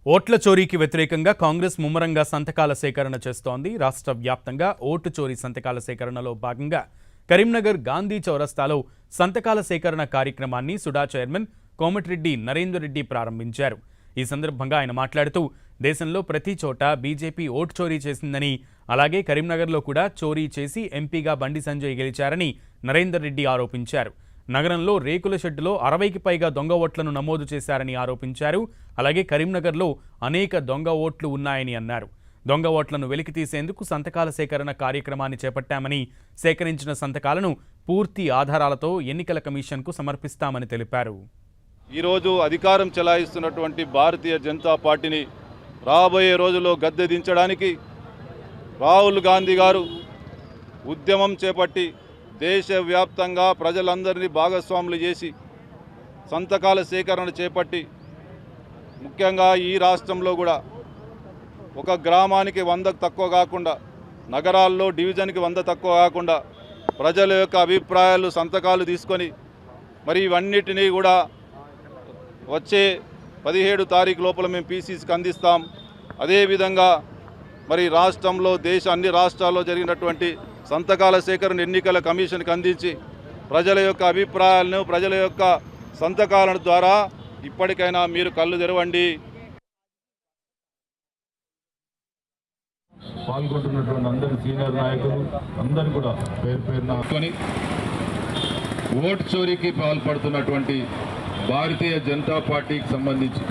ఓట్ల చోరీకి వ్యతిరేకంగా కాంగ్రెస్ ముమ్మరంగా సంతకాల సేకరణ చేస్తోంది. రాష్ట్ర వ్యాప్తంగా ఓటు చోరీ సంతకాల సేకరణలో భాగంగా కరీంనగర్ గాంధీ చౌరస్తాలో సంతకాల సేకరణ కార్యక్రమాన్ని సుడా చైర్మన్ కోమటిరెడ్డి నరేందర్ రెడ్డి ప్రారంభించారు. ఈ సందర్భంగా ఆయన మాట్లాడుతూ దేశంలో ప్రతి చోట బీజేపీ ఓటు చోరీ చేసిందని, అలాగే కరీంనగర్లో కూడా చోరీ చేసి ఎంపీగా బండి సంజయ్ గెలిచారని నరేందర్ రెడ్డి ఆరోపించారు. నగరంలో రేకుల షెడ్డులో 60కి పైగా దొంగ ఓట్లను నమోదు చేశారని ఆరోపించారు. అలాగే కరీంనగర్లో అనేక దొంగ ఓట్లు ఉన్నాయని అన్నారు. దొంగ ఓట్లను వెలికితీసేందుకు సంతకాల సేకరణ కార్యక్రమాన్ని చేపట్టామని, సేకరించిన సంతకాలను పూర్తి ఆధారాలతో ఎన్నికల కమిషన్కు సమర్పిస్తామని తెలిపారు. ఈరోజు అధికారం చెలాయిస్తున్నటువంటి భారతీయ జనతా పార్టీని రాబోయే రోజుల్లో గద్దె దించడానికి రాహుల్ గాంధీ గారు ఉద్యమం చేపట్టి దేశవ్యాప్తంగా ప్రజలందరినీ భాగస్వాములు చేసి సంతకాల సేకరణ చేపట్టి ముఖ్యంగా ఈ రాష్ట్రంలో కూడా ఒక గ్రామానికి 100కు తక్కువ కాకుండా, నగరాల్లో డివిజన్కి 100 తక్కువ కాకుండా ప్రజల యొక్క అభిప్రాయాలు సంతకాలు తీసుకొని మరి ఇవన్నిటినీ కూడా వచ్చే 17 తారీఖు లోపల మేము పీసీసీకి అందిస్తాం. అదేవిధంగా మరి రాష్ట్రంలో అన్ని రాష్ట్రాల్లో జరిగినటువంటి సంతకాల సేకరణ ఎన్నికల కమిషన్కి అందించి ప్రజల యొక్క అభిప్రాయాలను, ప్రజల యొక్క సంతకాల ద్వారా ఇప్పటికైనా మీరు కళ్ళు తెరవండి. పాల్గొంటున్నటువంటి అందరి సీనియర్ నాయకులు అందరూ కూడా పేరు పేరున ఓటు చోరీకి పాల్పడుతున్నటువంటి భారతీయ జనతా పార్టీకి సంబంధించి